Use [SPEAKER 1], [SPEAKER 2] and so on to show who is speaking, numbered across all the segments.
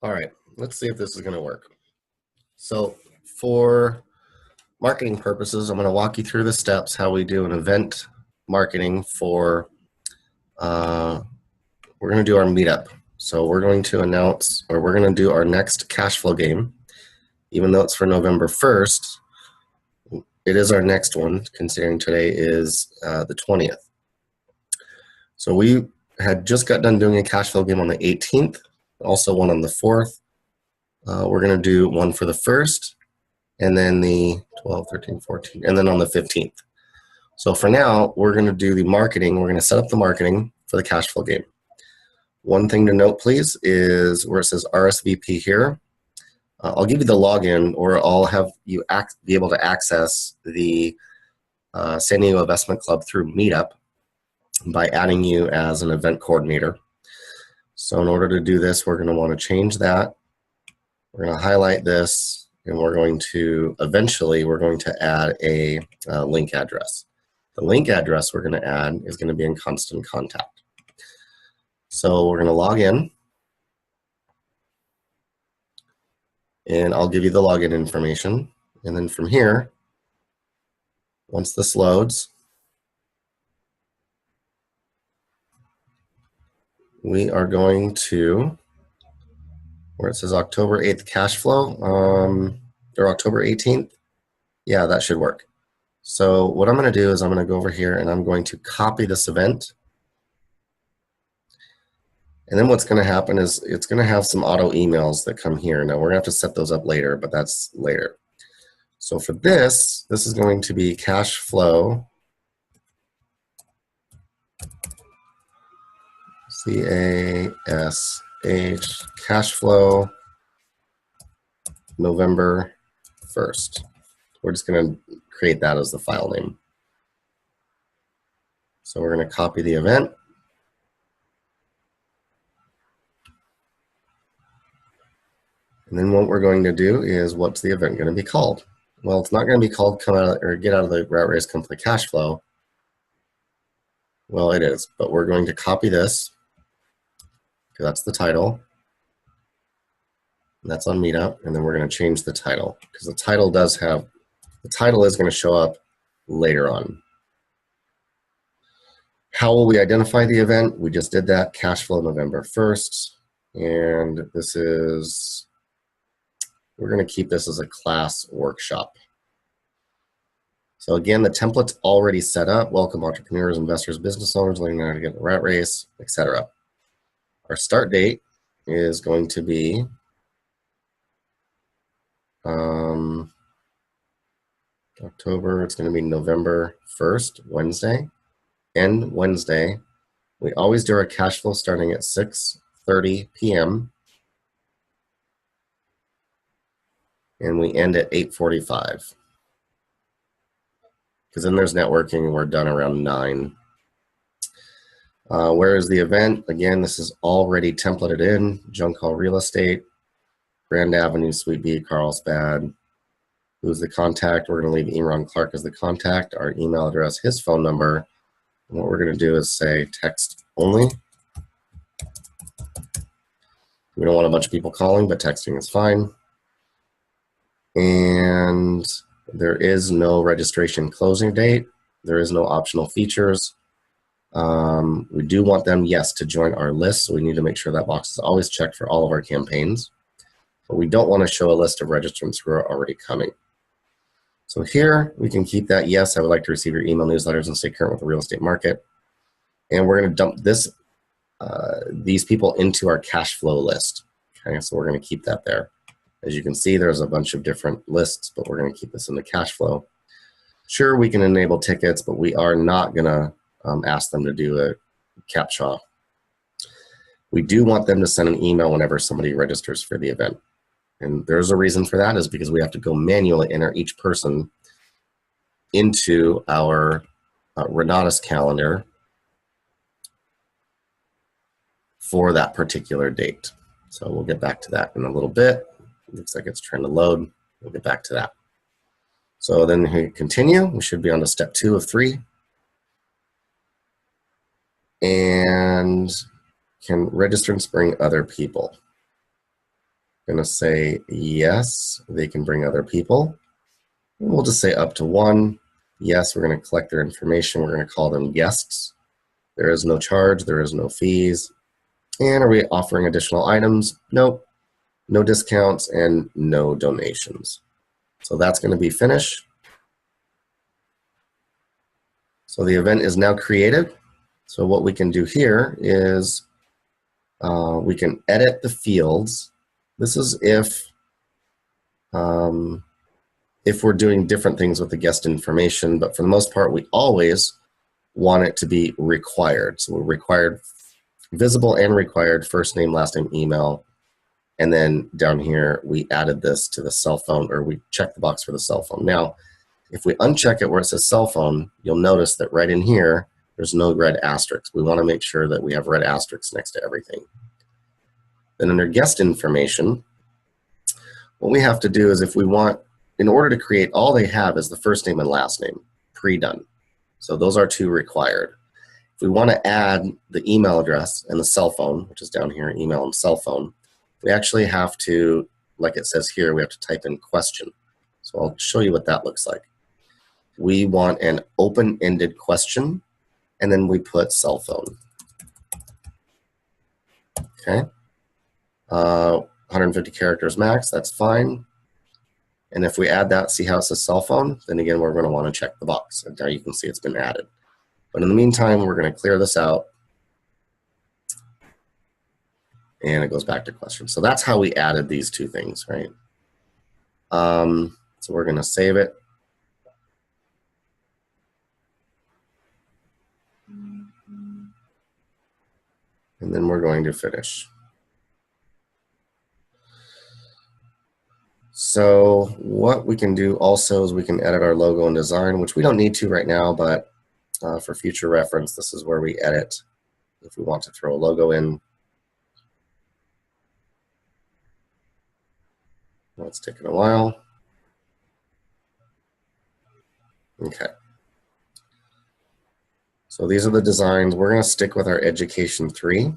[SPEAKER 1] All right, let's see if this is going to work. So for marketing purposes, I'm going to walk you through the steps how we do an event marketing for, we're going to do our meetup. So we're going to announce, or we're going to do our next Cashflow game. Even though it's for November 1st, it is our next one, considering today is the 20th. So we had just got done doing a Cashflow game on the 18th, also one on the 4th. We're going to do one for the 1st, and then the 12, 13, 14, and then on the 15th. So for now, we're going to do the marketing. We're going to set up the marketing for the Cashflow game. One thing to note, please, is where it says RSVP here. I'll give you the login, or I'll have you be able to access the San Diego Investment Club through Meetup by adding you as an event coordinator. So in order to do this, we're going to want to change that. We're going to highlight this, and we're going to eventually add a link address. The link address we're going to add is going to be in constant contact. So we're going to log in, and I'll give you the login information. And then from here, once this loads, we are going to, where it says October 8th Cashflow, or October 18th. Yeah, that should work. So what I'm going to do is I'm going to go over here and I'm going to copy this event. And then what's going to happen is it's going to have some auto emails that come here. Now we're going to have to set those up later, but that's later. So for this is going to be Cashflow, C-A-S-H, Cashflow, November 1st. We're just going to create that as the file name. So we're going to copy the event. And then what we're going to do is, what's the event going to be called? Well, it's not going to be called Come Out or Get Out of the Rat Race, Come Play Cashflow. Well, it is, but we're going to copy this, because that's the title. And that's on Meetup, and then we're going to change the title, because the title is going to show up later on. How will we identify the event? We just did that, Cashflow November 1st, and this is, we're going to keep this as a class workshop. So again, the template's already set up. Welcome entrepreneurs, investors, business owners, learning how to get the rat race, etc. Our start date is going to be October, it's going to be November 1st, Wednesday. End Wednesday. We always do our cash flow starting at 6:30 p.m. and we end at 8:45. Because then there's networking, and we're done around 9. Where is the event? Again, this is already templated in. Junk Hall Real Estate, Grand Avenue, Suite B, Carlsbad. Who's the contact? We're going to leave Eron Clark as the contact, our email address, his phone number. And what we're going to do is say text only. We don't want a bunch of people calling, but texting is fine. And there is no registration closing date. There is no optional features. We do want them, yes, to join our list, so we need to make sure that box is always checked for all of our campaigns. But we don't want to show a list of registrants who are already coming. So here, we can keep that, yes, I would like to receive your email newsletters and stay current with the real estate market. And we're going to dump these people into our cash flow list. Okay, so we're going to keep that there. As you can see, there's a bunch of different lists, but we're going to keep this in the cash flow. Sure, we can enable tickets, but we are not going to ask them to do a CAPTCHA. We do want them to send an email whenever somebody registers for the event. And there's a reason for that, is because we have to go manually enter each person into our Renatus calendar for that particular date. So we'll get back to that in a little bit. Looks like it's trying to load. We'll get back to that. So then we continue. We should be on to step 2 of 3. And can registrants bring other people? going to say yes, they can bring other people. And we'll just say up to 1. Yes, we're going to collect their information. We're going to call them guests. There is no charge. There is no fees. And are we offering additional items? Nope. No discounts and no donations. So that's going to be finish. So the event is now created. So what we can do here is we can edit the fields. This is if we're doing different things with the guest information, but for the most part, we always want it to be required. So we're required visible and required first name, last name, email. And then down here, we added this to the cell phone, or we checked the box for the cell phone. Now, if we uncheck it where it says cell phone, you'll notice that right in here, there's no red asterisks. We want to make sure that we have red asterisks next to everything. Then under guest information, what we have to do is if we want, in order to create, all they have is the first name and last name, pre-done. So those are 2 required. If we want to add the email address and the cell phone, which is down here, email and cell phone, we actually have to, like it says here, we have to type in question. So I'll show you what that looks like. We want an open-ended question, and then we put cell phone. Okay. 150 characters max, that's fine. And if we add that, see how it says cell phone, then again, we're going to want to check the box. And there you can see it's been added. But in the meantime, we're going to clear this out. And it goes back to question. So that's how we added these 2 things, right? So we're going to save it. And then we're going to finish. So what we can do also is we can edit our logo and design, which we don't need to right now, but for future reference, this is where we edit if we want to throw a logo in. Well, it's taken a while. Okay. So these are the designs. We're going to stick with our Education 3.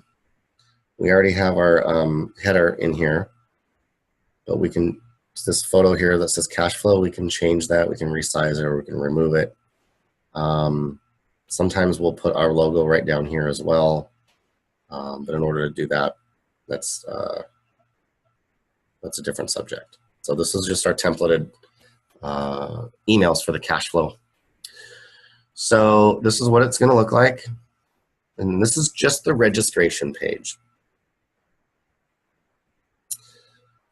[SPEAKER 1] We already have our header in here, but we can, this photo here that says Cashflow, we can change that. We can resize it or we can remove it. Sometimes we'll put our logo right down here as well. But in order to do that, that's a different subject. So this is just our templated emails for the Cashflow. So this is what it's going to look like. And this is just the registration page.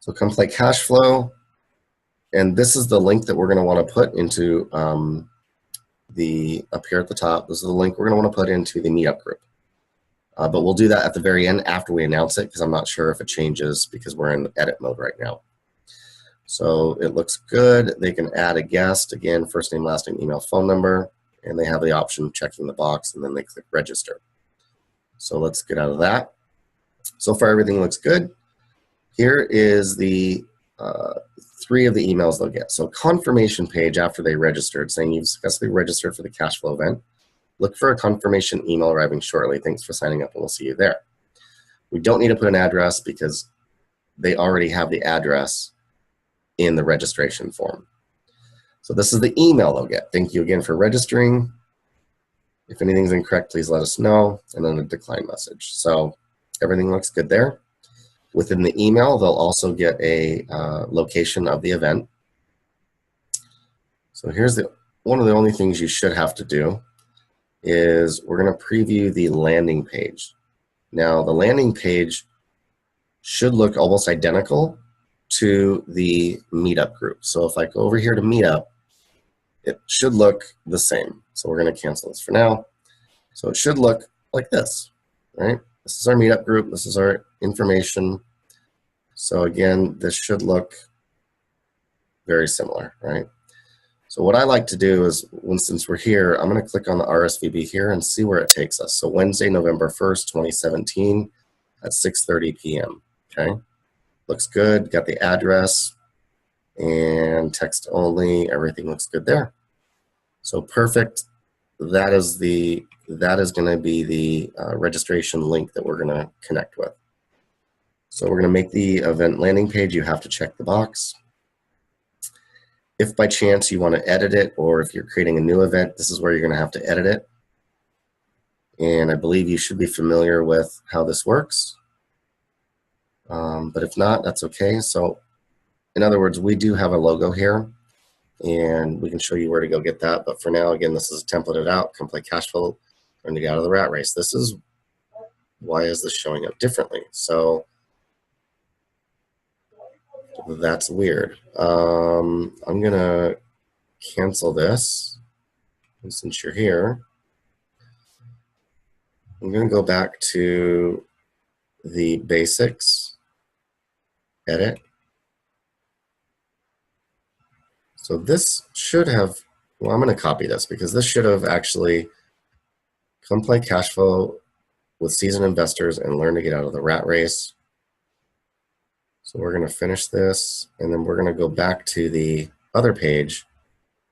[SPEAKER 1] So come play Cashflow. And this is the link that we're going to want to put into up here at the top. This is the link we're going to want to put into the meetup group. But we'll do that at the very end after we announce it, because I'm not sure if it changes because we're in edit mode right now. So it looks good. They can add a guest, again, first name, last name, email, phone number, and they have the option of checking the box, and then they click register. So let's get out of that. So far, everything looks good. Here is the 3 of the emails they'll get. So confirmation page after they registered, saying you've successfully registered for the Cashflow event. Look for a confirmation email arriving shortly. Thanks for signing up, and we'll see you there. We don't need to put an address because they already have the address in the registration form. So this is the email they'll get. Thank you again for registering. If anything's incorrect, please let us know, and then a decline message. So everything looks good there. Within the email, they'll also get a location of the event. So here's one of the only things you should have to do is we're going to preview the landing page. Now, the landing page should look almost identical to the meetup group. So if I go over here to meetup, it should look the same. So we're going to cancel this for now. So it should look like this, right? This is our meetup group. This is our information. So again, this should look very similar, right? So what I like to do is, since we're here, I'm going to click on the RSVP here and see where it takes us. So Wednesday, November 1st, 2017 at 6:30 p.m. Okay, looks good. Got the address and text only. Everything looks good there. So perfect. That is going to be the registration link that we're going to connect with. So we're going to make the event landing page. You have to check the box. If by chance you want to edit it, or if you're creating a new event, this is where you're going to have to edit it. And I believe you should be familiar with how this works. But if not, that's okay. So in other words, we do have a logo here, and we can show you where to go get that. But for now, again, this is templated out. Come play Cashflow, learn to get out of the rat race. This is why is this showing up differently? So that's weird. I'm gonna cancel this. And since you're here, I'm gonna go back to the basics, edit. So this should have, well, I'm gonna copy this because this should have actually come play Cashflow with seasoned investors and learn to get out of the rat race. So we're going to finish this, and then we're going to go back to the other page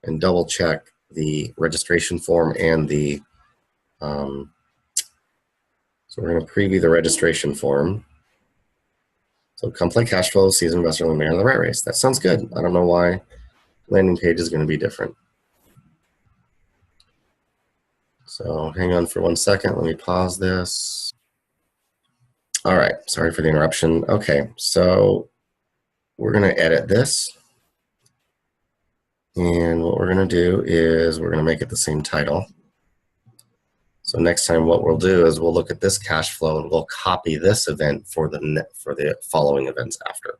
[SPEAKER 1] and double check the registration form and the, so we're going to preview the registration form. So come play Cashflow, seasoned investor, learn to get out of the rat race. That sounds good. I don't know why landing page is going to be different. So hang on for 1 second. Let me pause this. All right, sorry for the interruption. Okay, so we're going to edit this. And what we're going to do is we're going to make it the same title. So next time what we'll do is we'll look at this cash flow and we'll copy this event for the following events after.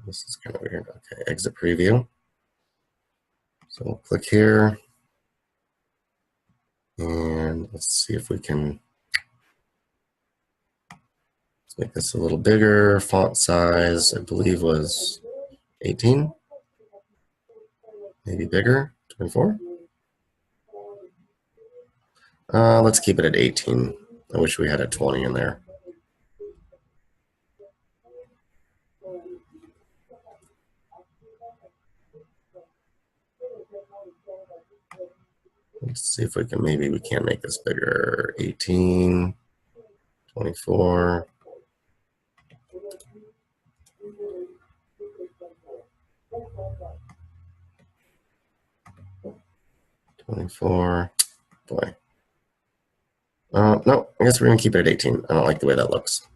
[SPEAKER 1] This is kind of weird. Okay, exit preview. So we'll click here. And let's see if we can make this a little bigger. Font size, I believe, was 18. Maybe bigger, 24. Let's keep it at 18. I wish we had a 20 in there. Let's see if we can, maybe we can make this bigger. 18, 24. 24. Boy. No, I guess we're going to keep it at 18. I don't like the way that looks.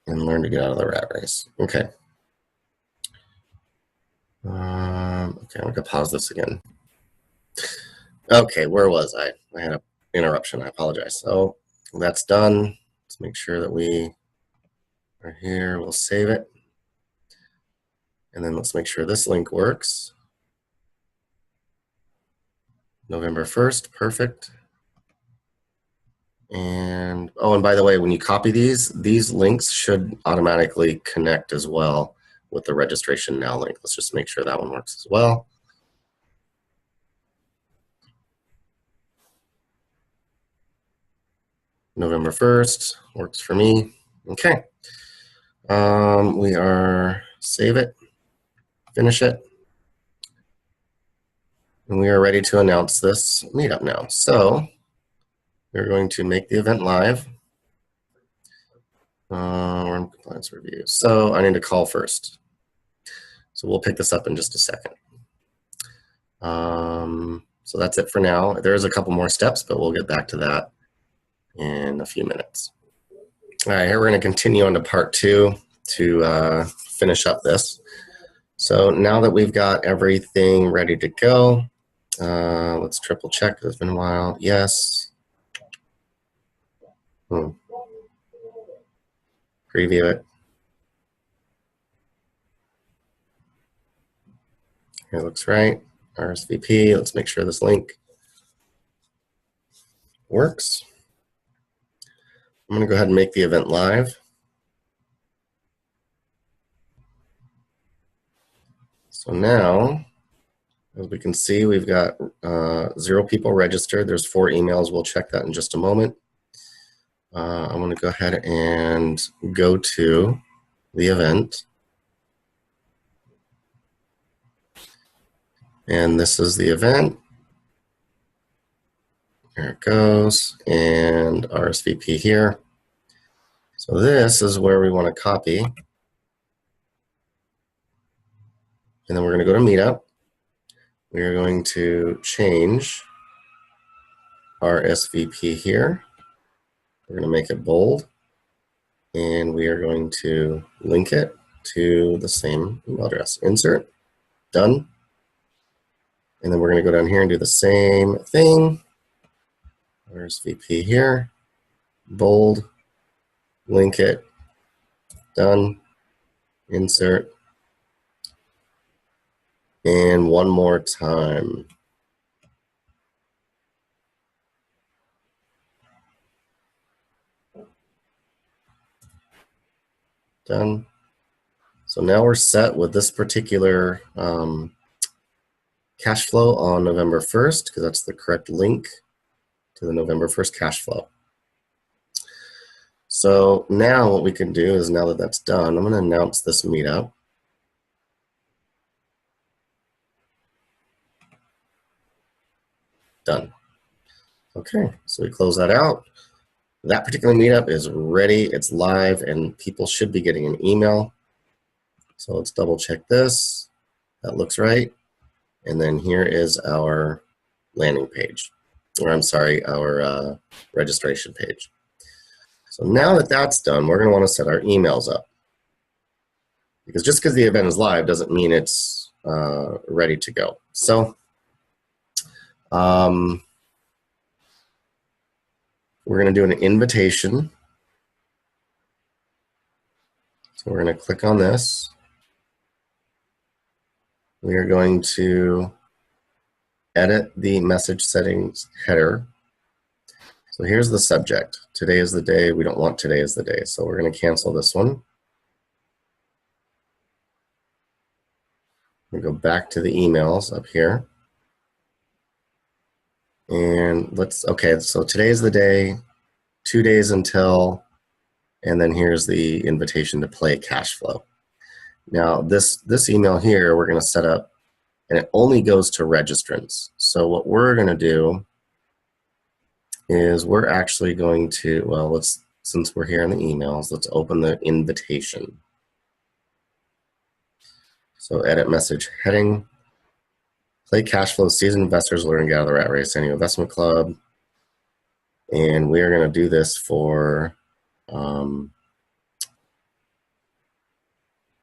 [SPEAKER 1] And learn to get out of the rat race. Okay. Okay, I'm going to pause this again. Okay, where was I? I had an interruption. I apologize. So that's done. Let's make sure that we are here. We'll save it. And then let's make sure this link works. November 1st, perfect. And, oh, and by the way, when you copy these links should automatically connect as well with the registration now link. Let's just make sure that one works as well. November 1st works for me. Okay. We are save it, finish it. And we are ready to announce this meetup now. So we're going to make the event live. We're in compliance review. So I need to call first. So we'll pick this up in just a second. So that's it for now. There's a couple more steps, but we'll get back to that in a few minutes. All right, here we're going to continue on to part 2 to finish up this. So now that we've got everything ready to go, let's triple check. It's been a while. Yes. Preview it. Here it looks right. RSVP. Let's make sure this link works. I'm going to go ahead and make the event live. So now, as we can see, we've got 0 people registered. There's 4 emails. We'll check that in just a moment. I'm going to go ahead and go to the event. And this is the event. Here it goes, and RSVP here. So this is where we want to copy. And then we're going to go to Meetup. We are going to change RSVP here. We're going to make it bold. And we are going to link it to the same email address. Insert, done. And then we're going to go down here and do the same thing. RSVP here, bold, link it, done, insert, and one more time. Done. So now we're set with this particular cash flow on November 1st, because that's the correct link to the November 1st cash flow. So now what we can do is, now that that's done, I'm going to announce this meetup. Done. Okay, so we close that out. That particular meetup is ready, it's live, and people should be getting an email. So let's double check this. That looks right. And then here is our landing page, or I'm sorry, our registration page. So now that that's done, we're going to want to set our emails up. Because just because the event is live doesn't mean it's ready to go. So we're going to do an invitation. So we're going to click on this. We are going to edit the message settings header. So here's the subject. Today is the day. We don't want today is the day. So we're going to cancel this one. We go back to the emails up here. And okay, so today's the day, 2 days until, and then here's the invitation to play cash flow. Now this email here, we're going to set up, and it only goes to registrants. So what we're going to do is we're actually going to, well, since we're here in the emails, let's open the invitation. So edit message heading, play cash flow, seasoned investors learn to get out of the rat race, annual investment club. And we are going to do this for,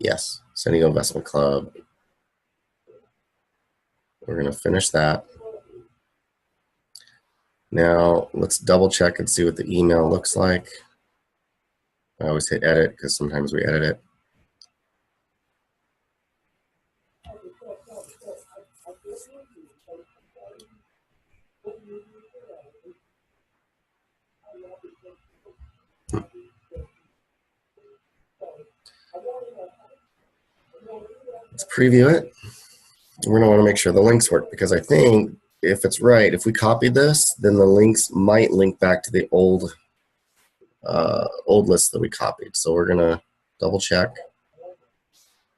[SPEAKER 1] yes, San Diego Investment Club. We're going to finish that. Now let's double check and see what the email looks like. I always hit edit because sometimes we edit it. Let's preview it. We're going to want to make sure the links work, because I think if it's right, if we copied this, then the links might link back to the old list that we copied. So we're going to double check.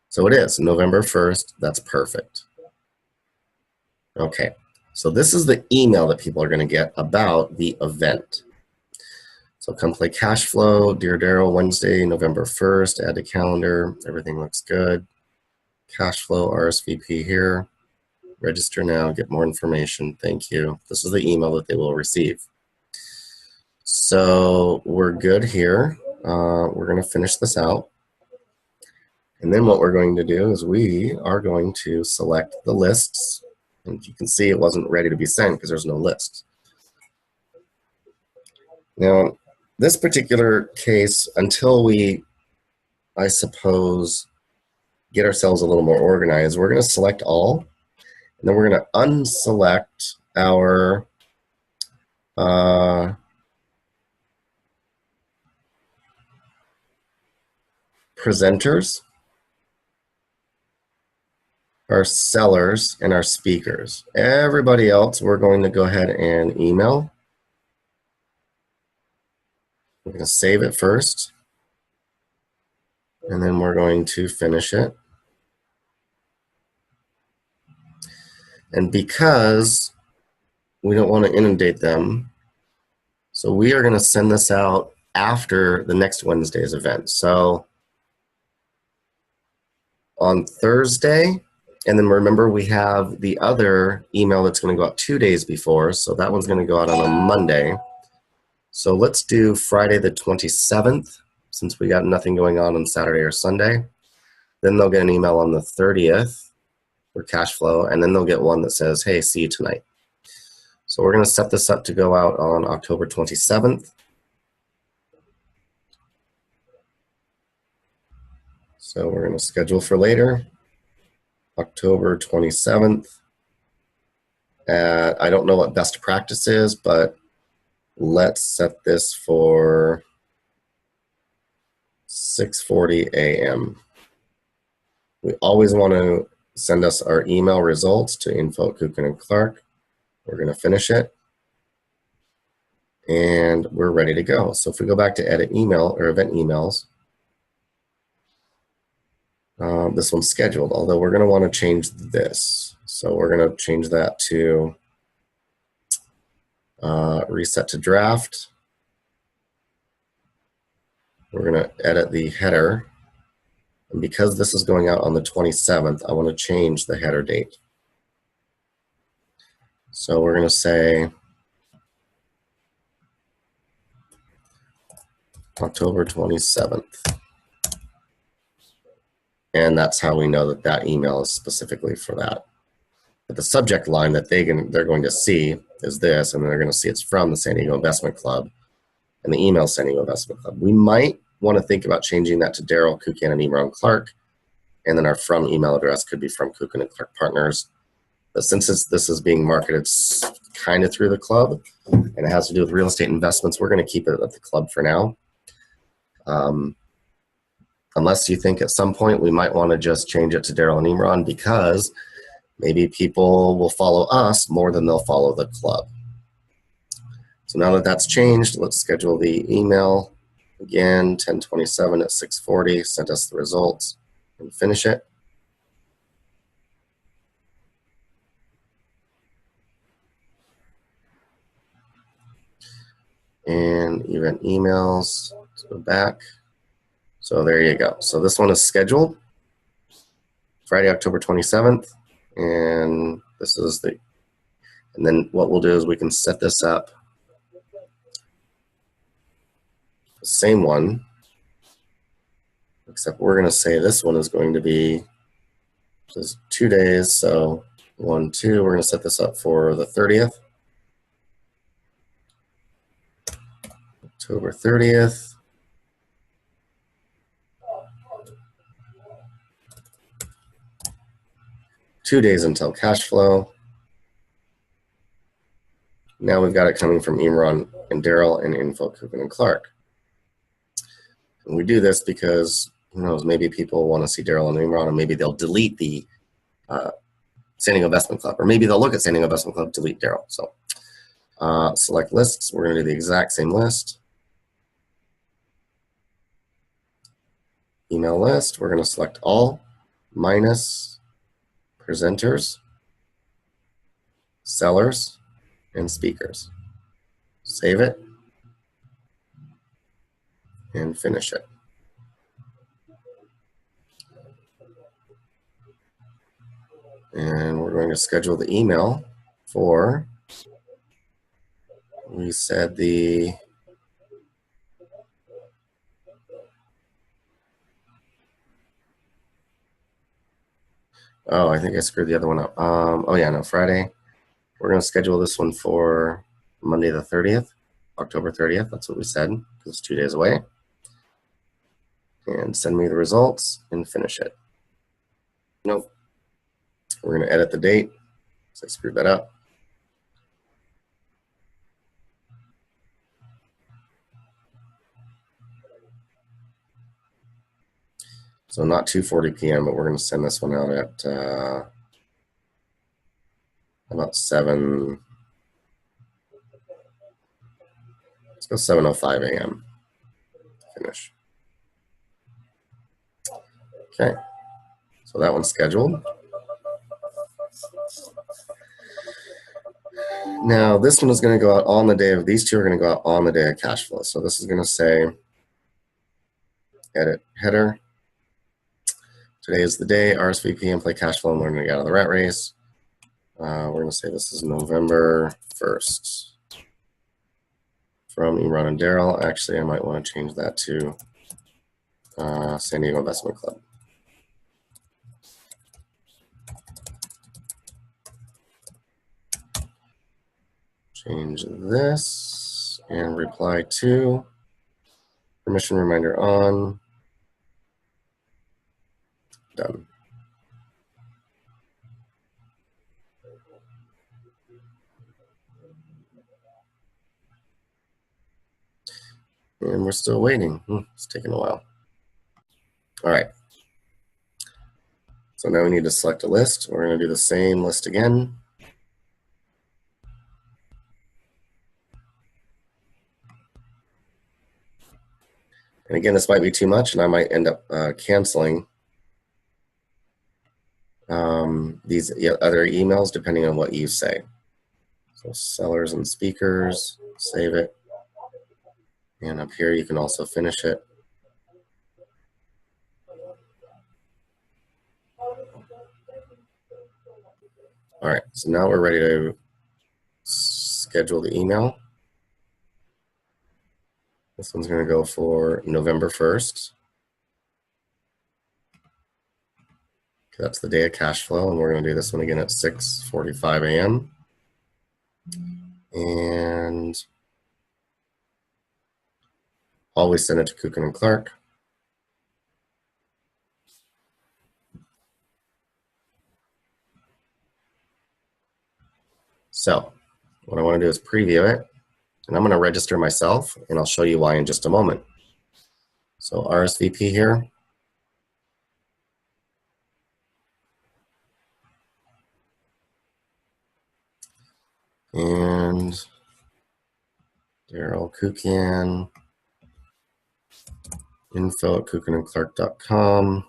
[SPEAKER 1] So it is November 1st. That's perfect. Okay. So this is the email that people are going to get about the event. So come play cash flow, Dear Daryl, Wednesday, November 1st, add to calendar. Everything looks good. Cash flow, RSVP here. Register now, get more information. Thank you. This is the email that they will receive. So we're good here. We're going to finish this out. And then what we're going to do is we are going to select the lists. And you can see it wasn't ready to be sent because there's no list. Now, this particular case, until we, I suppose, get ourselves a little more organized, we're going to select all. And then we're going to unselect our presenters, our sellers, and our speakers. Everybody else, we're going to go ahead and email. We're going to save it first, and then we're going to finish it. And because we don't want to inundate them, so we are going to send this out after the next Wednesday's event. So on Thursday, and then remember we have the other email that's going to go out 2 days before, so that one's going to go out on a Monday. So let's do Friday the 27th, since we got nothing going on Saturday or Sunday. Then they'll get an email on the 30th for cash flow, and then they'll get one that says, hey, see you tonight. So we're going to set this up to go out on October 27th. So we're going to schedule for later, October 27th. I don't know what best practice is, but let's set this for 6:40 a.m. We always want to send us our email results to info@Kucan and Clark. We're going to finish it. And we're ready to go. So if we go back to edit email or event emails, this one's scheduled, although we're going to want to change this. So we're going to change that to reset to draft. We're going to edit the header. And because this is going out on the 27th, I want to change the header date. So we're going to say October 27th. And that's how we know that that email is specifically for that. But the subject line that they're going to see is this, and they're going to see it's from the San Diego Investment Club, and the email San Diego Investment Club. We might want to think about changing that to Daryl, Kucan, and Imran Clark, and then our from email address could be from Kucan and Clark Partners. But since this is being marketed kind of through the club, and it has to do with real estate investments, we're going to keep it at the club for now. Unless you think at some point we might want to just change it to Daryl and Imran, because maybe people will follow us more than they'll follow the club. So now that that's changed, let's schedule the email again, 10/27 at 6:40, send us the results and finish it. And event emails, let's go back. So there you go. So this one is scheduled Friday, October 27th. And this is and then what we'll do is we can set this up, the same one, except we're going to say this one is going to be just 2 days. So 1, 2, we're going to set this up for the 30th. October 30th. Two days until cash flow. Now we've got it coming from Imran and Daryl and info Kucan and Clark. And we do this because, who knows, maybe people want to see Daryl and Imran, and maybe they'll delete the San Diego Investment Club, or maybe they'll look at San Diego Investment Club, delete Daryl. So select lists. We're going to do the exact same list. Email list. We're going to select all minus presenters, sellers, and speakers. Save it and finish it. And we're going to schedule the email for, we said the I think I screwed the other one up. Oh yeah, no, Friday. We're going to schedule this one for Monday the 30th, October 30th. That's what we said, because it's 2 days away. And send me the results and finish it. Nope. We're going to edit the date, so I screwed that up. So not 2:40 p.m., but we're going to send this one out at about 7. Let's go 7:05 a.m. Finish. Okay. So that one's scheduled. Now this one is going to go out on the day of, these two are going to go out on the day of cash flow. So this is going to say, edit header. Today is the day, RSVP and play cash flow, and we're going to get out of the rat race. We're going to say this is November 1st. From Imran and Daryl. Actually, I might want to change that to San Diego Investment Club. Change this and reply to. Permission reminder on. Done. And we're still waiting. It's taking a while. All right. So now we need to select a list. We're going to do the same list again. And again, this might be too much, and I might end up canceling these other emails depending on what you say. So sellers and speakers, save it. And up here, you can also finish it. All right, so now we're ready to schedule the email. This one's going to go for November 1st. That's the day of cash flow, and we're going to do this one again at 6:45 a.m. And always send it to Kucan and Clark. So what I want to do is preview it, and I'm going to register myself, and I'll show you why in just a moment. So RSVP here. And Daryl Kucan, info@kucanandclark.com.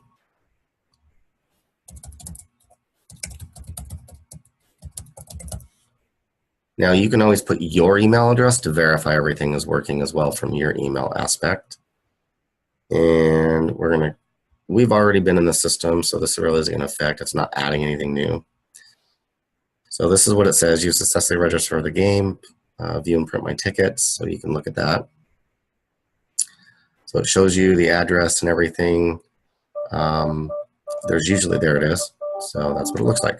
[SPEAKER 1] Now you can always put your email address to verify everything is working as well from your email aspect. And we've already been in the system, so this really isn't going to affect. It's not adding anything new. So this is what it says. You successfully register for the game, view and print my tickets, so you can look at that. So it shows you the address and everything. There's usually, there it is. So that's what it looks like.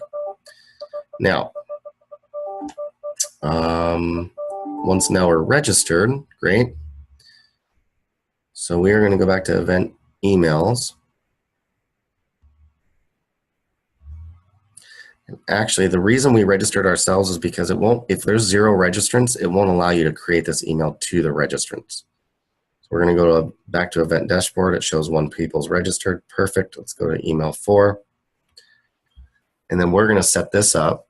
[SPEAKER 1] Now, once now we're registered, great. So we are going to go back to event emails. And actually, the reason we registered ourselves is because it won't, if there's 0 registrants, it won't allow you to create this email to the registrants. So we're going to go back to event dashboard. It shows 1 people's registered. Perfect. Let's go to email 4. And then we're going to set this up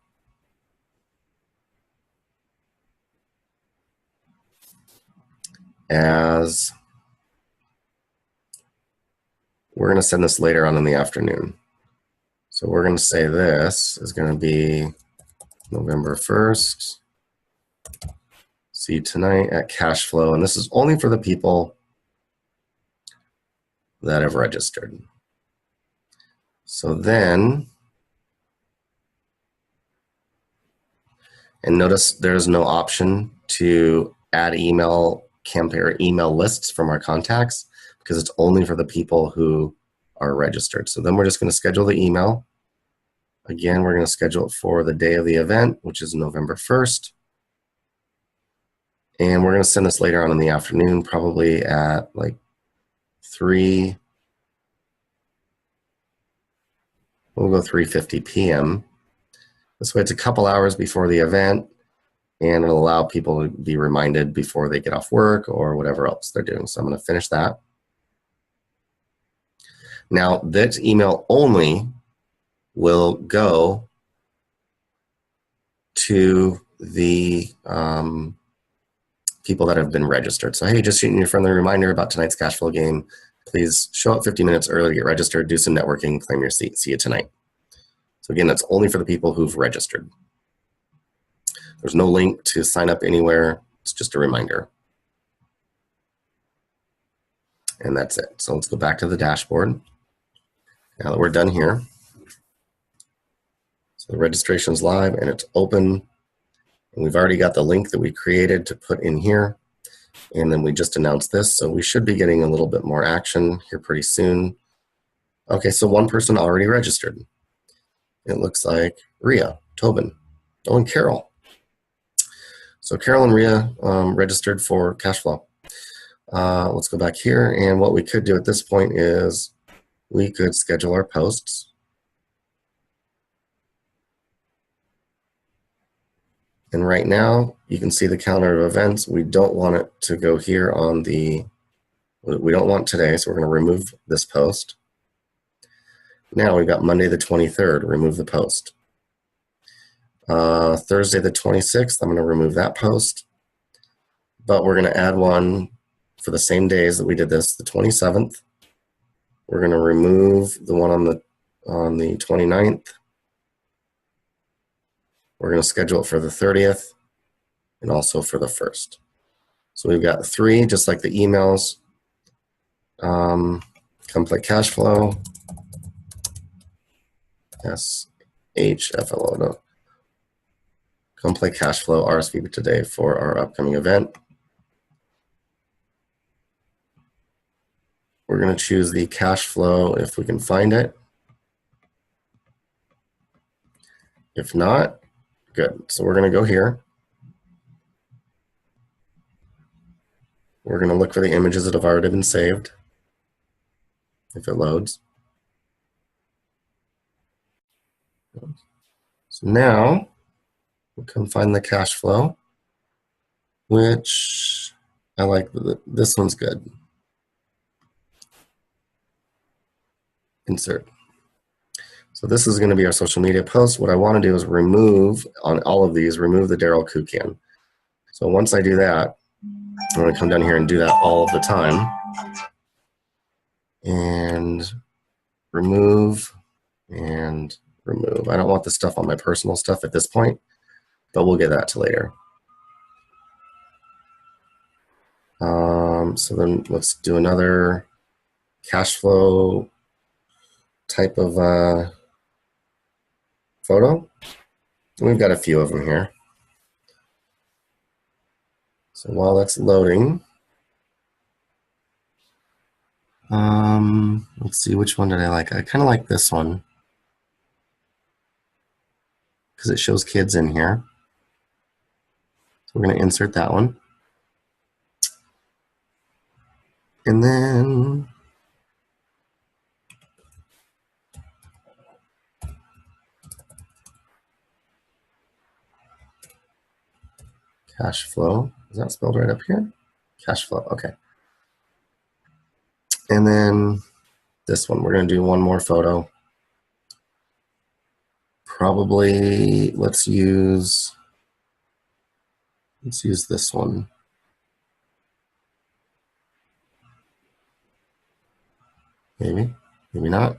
[SPEAKER 1] as, we're going to send this later on in the afternoon. So we're going to say this is going to be November 1st. See you tonight at Cashflow. And this is only for the people that have registered. So then, and notice there's no option to add email campaign or email lists from our contacts because it's only for the people who are registered. So then we're just going to schedule the email. Again, we're going to schedule it for the day of the event, which is November 1st. And we're going to send this later on in the afternoon, probably at like 3. We'll go 3:50 p.m. This way it's a couple hours before the event, and it'll allow people to be reminded before they get off work or whatever else they're doing. So I'm going to finish that. Now, this email only will go to the people that have been registered. So, hey, just shooting you a friendly reminder about tonight's cash flow game. Please show up 50 minutes early to get registered, do some networking, claim your seat. See you tonight. So again, that's only for the people who've registered. There's no link to sign up anywhere. It's just a reminder. And that's it. So let's go back to the dashboard. Now that we're done here, so the registration is live and it's open. And we've already got the link that we created to put in here. And then we just announced this. So we should be getting a little bit more action here pretty soon. Okay, so one person already registered. It looks like Rhea, Tobin, oh, and Carol. So Carol and Rhea registered for Cashflow. Let's go back here. And what we could do at this point is we could schedule our posts. And right now, you can see the calendar of events. We don't want it to go here on the, we don't want today, so we're going to remove this post. Now we've got Monday the 23rd, remove the post. Thursday the 26th, I'm going to remove that post. But we're going to add one for the same days that we did this, the 27th. We're going to remove the one on the 29th. We're going to schedule it for the 30th and also for the 1st. So we've got 3, just like the emails. Come play Cashflow. SHFLO. No. Come play Cashflow RSVP today for our upcoming event. We're going to choose the Cashflow if we can find it. If not, good. So we're going to go here. We're going to look for the images that have already been saved, if it loads. So now we'll come find the Cashflow, which I like. This one's good. Insert. So this is going to be our social media post. What I want to do is remove, on all of these, remove the Daryl Kucan. So once I do that, I'm going to come down here and do that all of the time. And remove and remove. I don't want the stuff on my personal stuff at this point, but we'll get that to later. So then let's do another Cashflow type of photo. And we've got a few of them here. So while that's loading, let's see, which one did I like? I kind of like this one because it shows kids in here. So we're going to insert that one. And then Cashflow. Is that spelled right up here? Cashflow, okay. And then this one, we're going to do one more photo. Probably let's use this one. Maybe, maybe not.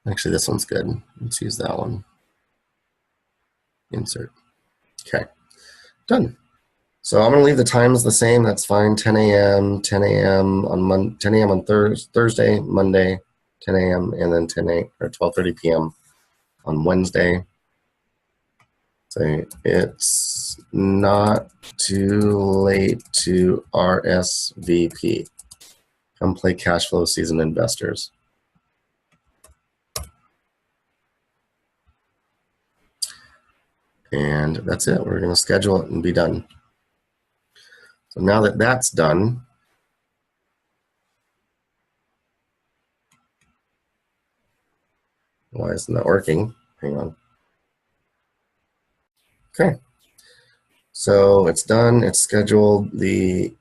[SPEAKER 1] Actually, this one's good. Let's use that one. Insert. Okay, done. So I'm going to leave the times the same. That's fine. 10 a.m., 10 a.m. on 10 a.m. on Thursday, Monday, 10 a.m., and then 10 a.m. or 12:30 p.m. on Wednesday. So it's not too late to RSVP. Come play Cashflow Season Investors. And that's it. We're going to schedule it and be done. So now that that's done, why isn't that working? Hang on. Okay. So it's done. It's scheduled. The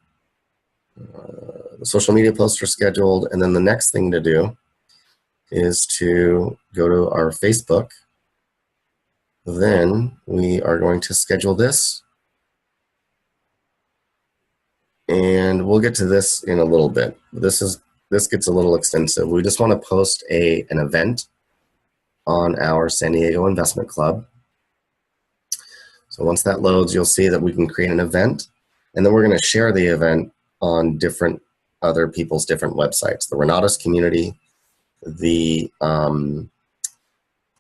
[SPEAKER 1] social media posts are scheduled. And then the next thing to do is to go to our Facebook. Then we are going to schedule this. And we'll get to this in a little bit. This is this gets a little extensive. We just want to post an event on our San Diego Investment Club. So once that loads, you'll see that we can create an event, and then we're going to share the event on different other people's different websites. The Renatus community, the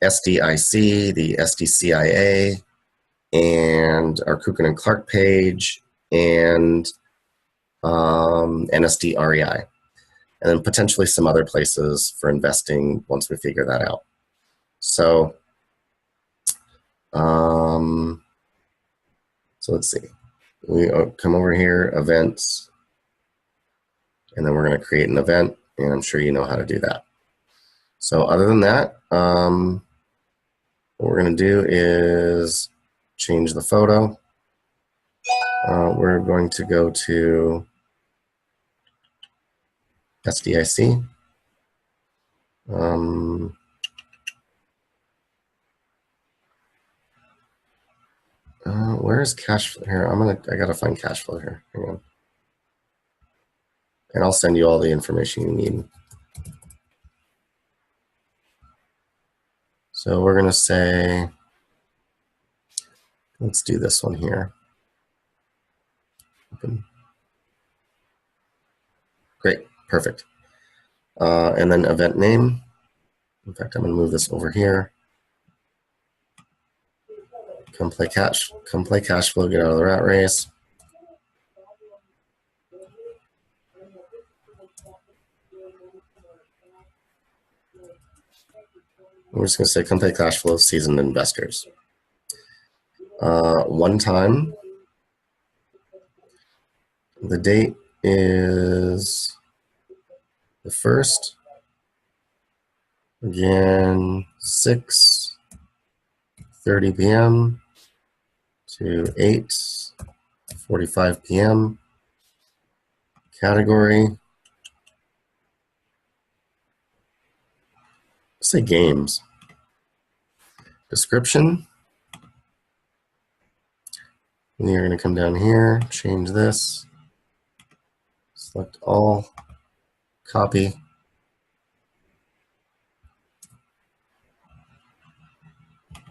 [SPEAKER 1] SDIC, the SDCIA, and our Kucan and Clark page, and NSD REI, and then potentially some other places for investing once we figure that out. So, so let's see. We come over here, events, and then we're going to create an event, and I'm sure you know how to do that. So other than that, what we're going to do is change the photo. We're going to go to SDIC. Where's Cashflow here? I gotta find Cashflow here. Hang on. And I'll send you all the information you need. So we're gonna say, let's do this one here. Open. Great, perfect. And then event name. In fact, I'm gonna move this over here. Come play Cashflow, get out of the rat race. We're just gonna say come play Cashflow, seasoned investors. One time. The date is the 1st. Again, 6:30 p.m. to 8:45 p.m. Category. Let's say games. Description. And you're going to come down here, change this, select all, copy.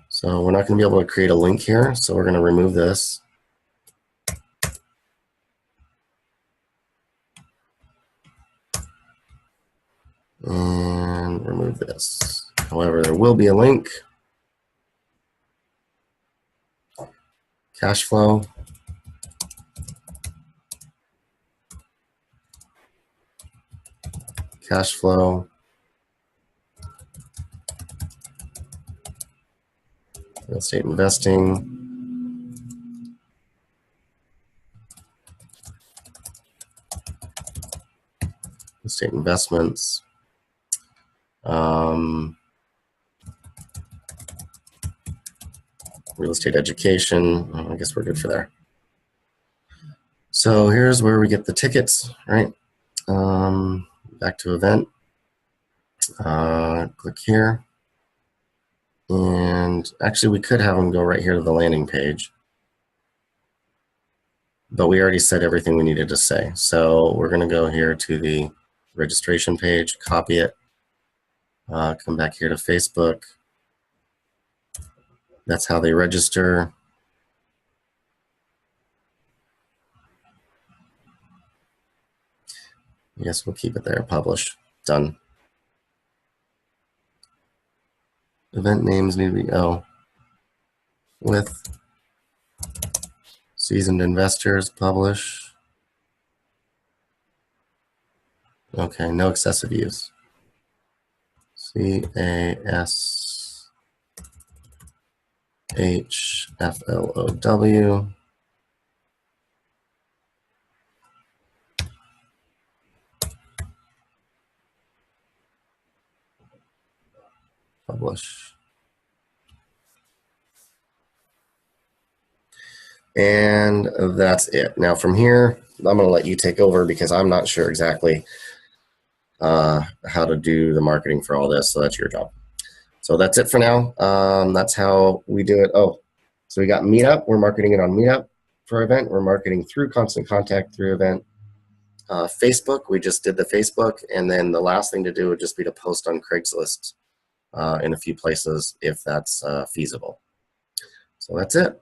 [SPEAKER 1] So we're not going to be able to create a link here, so we're going to remove this. And remove this. However, there will be a link. Cashflow. Cashflow. Real estate investing. Real estate investments. Real estate education. I guess we're good for there. So here's where we get the tickets, right? Back to event. Click here. And actually, we could have them go right here to the landing page. But we already said everything we needed to say. So we're going to go here to the registration page, copy it, come back here to Facebook. That's how they register. I guess we'll keep it there, publish, done. Event names need to be, with seasoned investors, publish. Okay, no excessive use. CASHFLOW. Publish. And that's it. Now from here, I'm going to let you take over because I'm not sure exactly how to do the marketing for all this. So that's your job. So that's it for now. That's how we do it. Oh, so we got Meetup. We're marketing it on Meetup for event. We're marketing through Constant Contact through event. Facebook, we just did the Facebook, and then the last thing to do would just be to post on Craigslist in a few places if that's feasible. So that's it.